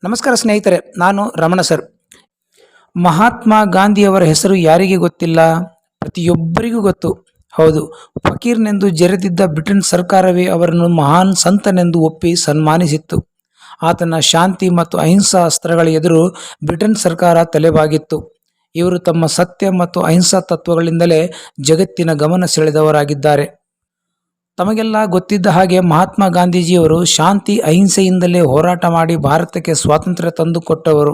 ನಮಸ್ಕಾರ ಸ್ನೇಹಿತರೆ, ನಾನು ರಮಣ ಸರ್. ಮಹಾತ್ಮ ಗಾಂಧಿಯವರ ಹೆಸರು ಯಾರಿಗೆ ಗೊತ್ತಿಲ್ಲ? ಪ್ರತಿಯೊಬ್ಬರಿಗೂ ಗೊತ್ತು. ಹೌದು, ಫಕೀರ್ನೆಂದು ಜರೆದಿದ್ದ ಬ್ರಿಟನ್ ಸರ್ಕಾರವೇ ಅವರನ್ನು ಮಹಾನ್ ಸಂತನೆಂದು ಒಪ್ಪಿ ಸನ್ಮಾನಿಸಿತ್ತು. ಆತನ ಶಾಂತಿ ಮತ್ತು ಅಹಿಂಸಾ ಅಸ್ತ್ರಗಳ ಎದುರು ಬ್ರಿಟನ್ ಸರ್ಕಾರ ತಲೆಬಾಗಿತ್ತು. ಇವರು ತಮ್ಮ ಸತ್ಯ ಮತ್ತು ಅಹಿಂಸಾ ತತ್ವಗಳಿಂದಲೇ ಜಗತ್ತಿನ ಗಮನ ಸೆಳೆದವರಾಗಿದ್ದಾರೆ. ತಮಗೆಲ್ಲ ಗೊತ್ತಿದ್ದ ಹಾಗೆ ಮಹಾತ್ಮ ಗಾಂಧೀಜಿಯವರು ಶಾಂತಿ ಅಹಿಂಸೆಯಿಂದಲೇ ಹೋರಾಟ ಮಾಡಿ ಭಾರತಕ್ಕೆ ಸ್ವಾತಂತ್ರ್ಯ ತಂದುಕೊಟ್ಟವರು.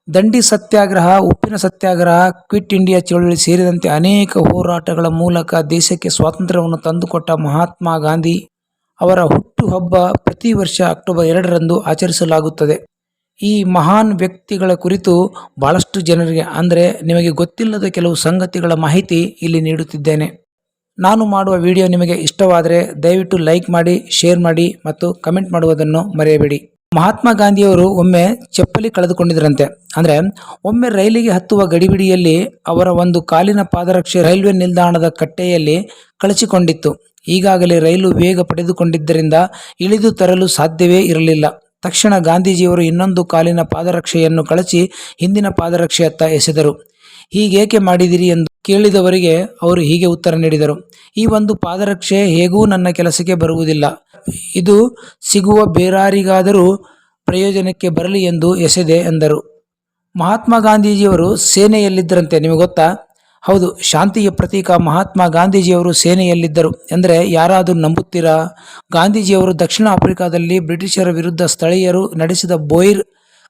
ದಂಡಿ ಸತ್ಯಾಗ್ರಹ, ಉಪ್ಪಿನ ಸತ್ಯಾಗ್ರಹ, ಕ್ವಿಟ್ ಇಂಡಿಯಾ ಚಳವಳಿ ಸೇರಿದಂತೆ ಅನೇಕ ಹೋರಾಟಗಳ ಮೂಲಕ ದೇಶಕ್ಕೆ ಸ್ವಾತಂತ್ರ್ಯವನ್ನು ತಂದುಕೊಟ್ಟ ಮಹಾತ್ಮ ಗಾಂಧಿ ಅವರ ಹುಟ್ಟುಹಬ್ಬ ಪ್ರತಿ ವರ್ಷ ಅಕ್ಟೋಬರ್ 2ರಂದು ಆಚರಿಸಲಾಗುತ್ತದೆ. ಈ ಮಹಾನ್ ವ್ಯಕ್ತಿಗಳ ಕುರಿತು ಬಹಳಷ್ಟು ಜನರಿಗೆ ಅಂದರೆ ನಿಮಗೆ ಗೊತ್ತಿಲ್ಲದ ಕೆಲವು ಸಂಗತಿಗಳ ಮಾಹಿತಿ ಇಲ್ಲಿ ನೀಡುತ್ತಿದ್ದೇನೆ. ನಾನು ಮಾಡುವ ವಿಡಿಯೋ ನಿಮಗೆ ಇಷ್ಟವಾದರೆ ದಯವಿಟ್ಟು ಲೈಕ್ ಮಾಡಿ, ಶೇರ್ ಮಾಡಿ ಮತ್ತು ಕಮೆಂಟ್ ಮಾಡುವುದನ್ನು ಮರೆಯಬೇಡಿ. ಮಹಾತ್ಮ ಗಾಂಧಿಯವರು ಒಮ್ಮೆ ಚಪ್ಪಲಿ ಕಳೆದುಕೊಂಡಿದ್ದರಂತೆ. ಅಂದರೆ ಒಮ್ಮೆ ರೈಲಿಗೆ ಹತ್ತುವ ಗಡಿಬಿಡಿಯಲ್ಲಿ ಅವರ ಒಂದು ಕಾಲಿನ ಪಾದರಕ್ಷೆ ರೈಲ್ವೆ ನಿಲ್ದಾಣದ ಕಟ್ಟೆಯಲ್ಲಿ ಕಳಚಿಕೊಂಡಿತ್ತು. ಈಗಾಗಲೇ ರೈಲು ವೇಗ ಪಡೆದುಕೊಂಡಿದ್ದರಿಂದ ಇಳಿದು ತರಲು ಸಾಧ್ಯವೇ ಇರಲಿಲ್ಲ. ತಕ್ಷಣ ಗಾಂಧೀಜಿಯವರು ಇನ್ನೊಂದು ಕಾಲಿನ ಪಾದರಕ್ಷೆಯನ್ನು ಕಳಚಿ ಹಿಂದಿನ ಪಾದರಕ್ಷೆಯತ್ತ ಎಸೆದರು. ಹೀಗೇಕೆ ಮಾಡಿದಿರಿ ಎಂದು ಕೇಳಿದವರಿಗೆ ಅವರು ಹೀಗೆ ಉತ್ತರ ನೀಡಿದರು: ಈ ಒಂದು ಪಾದರಕ್ಷೆ ಹೇಗೂ ನನ್ನ ಕೆಲಸಕ್ಕೆ ಬರುವುದಿಲ್ಲ, ಇದು ಸಿಗುವ ಬೇರಾರಿಗಾದರೂ ಪ್ರಯೋಜನಕ್ಕೆ ಬರಲಿ ಎಂದು ಎಸೆದೆ ಎಂದರು. ಮಹಾತ್ಮ ಗಾಂಧೀಜಿಯವರು ಸೇನೆಯಲ್ಲಿದ್ದರಂತೆ. ನಿಮಗೆ ಗೊತ್ತಾ? ಹೌದು, ಶಾಂತಿಯ ಪ್ರತೀಕ ಮಹಾತ್ಮ ಗಾಂಧೀಜಿಯವರು ಸೇನೆಯಲ್ಲಿದ್ದರು ಎಂದರೆ ಯಾರಾದರೂ ನಂಬುತ್ತೀರಾ? ಗಾಂಧೀಜಿಯವರು ದಕ್ಷಿಣ ಆಫ್ರಿಕಾದಲ್ಲಿ ಬ್ರಿಟಿಷರ ವಿರುದ್ಧ ಸ್ಥಳೀಯರು ನಡೆಸಿದ ಬೋಯಿರ್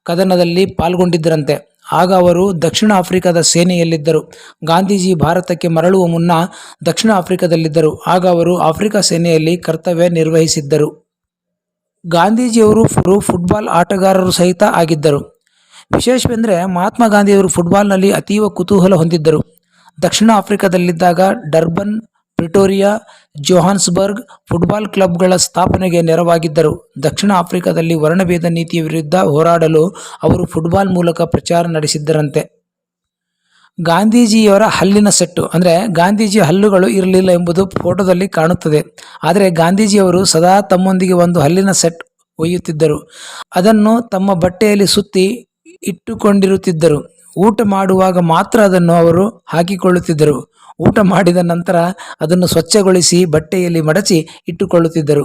ಕದನದಲ್ಲಿ ಪಾಲ್ಗೊಂಡಿದ್ದರಂತೆ. ಆಗ ಅವರು ದಕ್ಷಿಣ ಆಫ್ರಿಕಾದ ಸೇನೆಯಲ್ಲಿದ್ದರು. ಗಾಂಧೀಜಿ ಭಾರತಕ್ಕೆ ಮರಳುವ ಮುನ್ನ ದಕ್ಷಿಣ ಆಫ್ರಿಕಾದಲ್ಲಿದ್ದರು. ಆಗ ಅವರು ಆಫ್ರಿಕಾ ಸೇನೆಯಲ್ಲಿ ಕರ್ತವ್ಯ ನಿರ್ವಹಿಸಿದ್ದರು. ಗಾಂಧೀಜಿಯವರು ಫುಟ್ಬಾಲ್ ಆಟಗಾರರು ಸಹಿತ ಆಗಿದ್ದರು. ವಿಶೇಷವೆಂದರೆ ಮಹಾತ್ಮ ಗಾಂಧಿಯವರು ಫುಟ್ಬಾಲ್ನಲ್ಲಿ ಅತೀವ ಕುತೂಹಲ ಹೊಂದಿದ್ದರು. ದಕ್ಷಿಣ ಆಫ್ರಿಕಾದಲ್ಲಿದ್ದಾಗ ಡರ್ಬನ್, ಪ್ರಿಟೋರಿಯಾ, ಜೋಹಾನ್ಸ್ಬರ್ಗ್ ಫುಟ್ಬಾಲ್ ಕ್ಲಬ್ಗಳ ಸ್ಥಾಪನೆಗೆ ನೆರವಾಗಿದ್ದರು. ದಕ್ಷಿಣ ಆಫ್ರಿಕಾದಲ್ಲಿ ವರ್ಣಭೇದ ನೀತಿಯ ವಿರುದ್ಧ ಹೋರಾಡಲು ಅವರು ಫುಟ್ಬಾಲ್ ಮೂಲಕ ಪ್ರಚಾರ ನಡೆಸಿದ್ದರಂತೆ. ಗಾಂಧೀಜಿಯವರ ಹಲ್ಲಿನ ಸೆಟ್ಟು ಅಂದರೆ ಗಾಂಧೀಜಿಯ ಹಲ್ಲುಗಳು ಇರಲಿಲ್ಲ ಎಂಬುದು ಫೋಟೋದಲ್ಲಿ ಕಾಣುತ್ತದೆ. ಆದರೆ ಗಾಂಧೀಜಿಯವರು ಸದಾ ತಮ್ಮೊಂದಿಗೆ ಒಂದು ಹಲ್ಲಿನ ಸೆಟ್ ಒಯ್ಯುತ್ತಿದ್ದರು. ಅದನ್ನು ತಮ್ಮ ಬಟ್ಟೆಯಲ್ಲಿ ಸುತ್ತಿ ಇಟ್ಟುಕೊಂಡಿರುತ್ತಿದ್ದರು. ಊಟ ಮಾಡುವಾಗ ಮಾತ್ರ ಅದನ್ನು ಅವರು ಹಾಕಿಕೊಳ್ಳುತ್ತಿದ್ದರು. ಊಟ ಮಾಡಿದ ನಂತರ ಅದನ್ನು ಸ್ವಚ್ಛಗೊಳಿಸಿ ಬಟ್ಟೆಯಲ್ಲಿ ಮಡಚಿ ಇಟ್ಟುಕೊಳ್ಳುತ್ತಿದ್ದರು.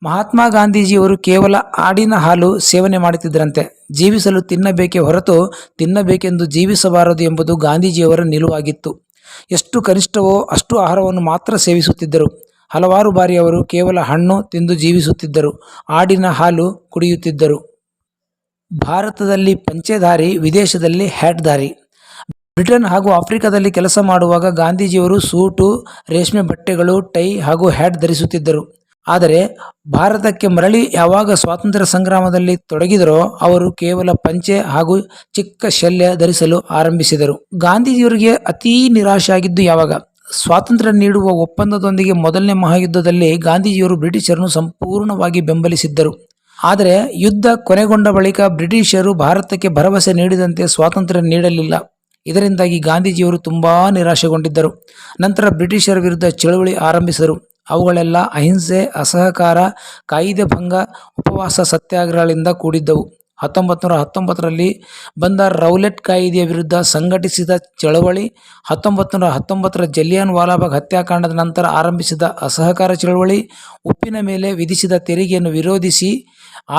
ಮಹಾತ್ಮ ಗಾಂಧೀಜಿಯವರು ಕೇವಲ ಆಡಿನ ಹಾಲು ಸೇವನೆ ಮಾಡುತ್ತಿದ್ದರಂತೆ. ಜೀವಿಸಲು ತಿನ್ನಬೇಕೇ ಹೊರತು ತಿನ್ನಬೇಕೆಂದು ಜೀವಿಸಬಾರದು ಎಂಬುದು ಗಾಂಧೀಜಿಯವರ ನಿಲುವಾಗಿತ್ತು. ಎಷ್ಟು ಕನಿಷ್ಠವೋ ಅಷ್ಟು ಆಹಾರವನ್ನು ಮಾತ್ರ ಸೇವಿಸುತ್ತಿದ್ದರು. ಹಲವಾರು ಬಾರಿ ಅವರು ಕೇವಲ ಹಣ್ಣು ತಿಂದು ಜೀವಿಸುತ್ತಿದ್ದರು. ಆಡಿನ ಹಾಲು ಕುಡಿಯುತ್ತಿದ್ದರು. ಭಾರತದಲ್ಲಿ ಪಂಚೆಧಾರಿ, ವಿದೇಶದಲ್ಲಿ ಹ್ಯಾಟ್ಧಾರಿ. ಬ್ರಿಟನ್ ಹಾಗೂ ಆಫ್ರಿಕಾದಲ್ಲಿ ಕೆಲಸ ಮಾಡುವಾಗ ಗಾಂಧೀಜಿಯವರು ಸೂಟು, ರೇಷ್ಮೆ ಬಟ್ಟೆಗಳು, ಟೈ ಹಾಗೂ ಹ್ಯಾಟ್ ಧರಿಸುತ್ತಿದ್ದರು. ಆದರೆ ಭಾರತಕ್ಕೆ ಮರಳಿ ಯಾವಾಗ ಸ್ವಾತಂತ್ರ್ಯ ಸಂಗ್ರಾಮದಲ್ಲಿ ತೊಡಗಿದರೋ ಅವರು ಕೇವಲ ಪಂಚೆ ಹಾಗೂ ಚಿಕ್ಕ ಶಲ್ಯ ಧರಿಸಲು ಆರಂಭಿಸಿದರು. ಗಾಂಧೀಜಿಯವರಿಗೆ ಅತೀ ನಿರಾಶೆ ಆಗಿದ್ದು ಯಾವಾಗ? ಸ್ವಾತಂತ್ರ್ಯ ನೀಡುವ ಒಪ್ಪಂದದೊಂದಿಗೆ ಮೊದಲನೇ ಮಹಾಯುದ್ಧದಲ್ಲಿ ಗಾಂಧೀಜಿಯವರು ಬ್ರಿಟಿಷರನ್ನು ಸಂಪೂರ್ಣವಾಗಿ ಬೆಂಬಲಿಸಿದ್ದರು. ಆದರೆ ಯುದ್ಧ ಕೊನೆಗೊಂಡ ಬಳಿಕ ಬ್ರಿಟಿಷರು ಭಾರತಕ್ಕೆ ಭರವಸೆ ನೀಡಿದಂತೆ ಸ್ವಾತಂತ್ರ್ಯ ನೀಡಲಿಲ್ಲ. ಇದರಿಂದಾಗಿ ಗಾಂಧೀಜಿಯವರು ತುಂಬಾ ನಿರಾಶೆಗೊಂಡಿದ್ದರು. ನಂತರ ಬ್ರಿಟಿಷರ ವಿರುದ್ಧ ಚಳವಳಿ ಆರಂಭಿಸಿದರು. ಅವುಗಳೆಲ್ಲ ಅಹಿಂಸೆ, ಅಸಹಕಾರ, ಕಾಯಿದೆ ಭಂಗ, ಉಪವಾಸ ಸತ್ಯಾಗ್ರಹಗಳಿಂದ ಕೂಡಿದ್ದವು. 1919ರಲ್ಲಿ ಬಂದ ರೌಲೆಟ್ ಕಾಯಿದೆಯ ವಿರುದ್ಧ ಸಂಘಟಿಸಿದ ಚಳವಳಿ, 1919ರ ಜಲಿಯನ್ ವಾಲಾಬಾಗ್ ಹತ್ಯಾಕಾಂಡದ ನಂತರ ಆರಂಭಿಸಿದ ಅಸಹಕಾರ ಚಳವಳಿ, ಉಪ್ಪಿನ ಮೇಲೆ ವಿಧಿಸಿದ ತೆರಿಗೆಯನ್ನು ವಿರೋಧಿಸಿ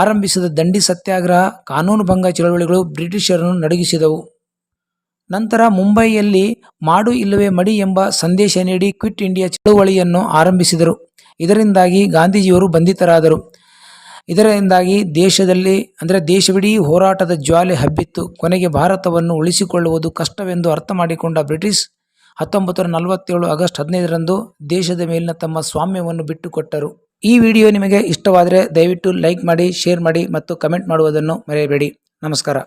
ಆರಂಭಿಸಿದ ದಂಡಿ ಸತ್ಯಾಗ್ರಹ, ಕಾನೂನು ಭಂಗ ಚಳವಳಿಗಳು ಬ್ರಿಟಿಷರನ್ನು ನಡುಗಿಸಿದವು. ನಂತರ ಮುಂಬಯಿಯಲ್ಲಿ ಮಾಡು ಇಲ್ಲವೇ ಮಡಿ ಎಂಬ ಸಂದೇಶ ನೀಡಿ ಕ್ವಿಟ್ ಇಂಡಿಯಾ ಚಳವಳಿಯನ್ನು ಆರಂಭಿಸಿದರು. ಇದರಿಂದಾಗಿ ಗಾಂಧೀಜಿಯವರು ಬಂಧಿತರಾದರು. ಇದರಿಂದಾಗಿ ದೇಶವಿಡೀ ಹೋರಾಟದ ಜ್ವಾಲೆ ಹಬ್ಬಿತ್ತು. ಕೊನೆಗೆ ಭಾರತವನ್ನು ಉಳಿಸಿಕೊಳ್ಳುವುದು ಕಷ್ಟವೆಂದು ಅರ್ಥ ಮಾಡಿಕೊಂಡ ಬ್ರಿಟಿಷ್ 1947 ಆಗಸ್ಟ್ 15ರಂದು ದೇಶದ ಮೇಲಿನ ತಮ್ಮ ಸ್ವಾಮ್ಯವನ್ನು ಬಿಟ್ಟುಕೊಟ್ಟರು. ಈ ವಿಡಿಯೋ ನಿಮಗೆ ಇಷ್ಟವಾದರೆ ದಯವಿಟ್ಟು ಲೈಕ್ ಮಾಡಿ, ಶೇರ್ ಮಾಡಿ ಮತ್ತು ಕಮೆಂಟ್ ಮಾಡುವುದನ್ನು ಮರೆಯಬೇಡಿ. ನಮಸ್ಕಾರ.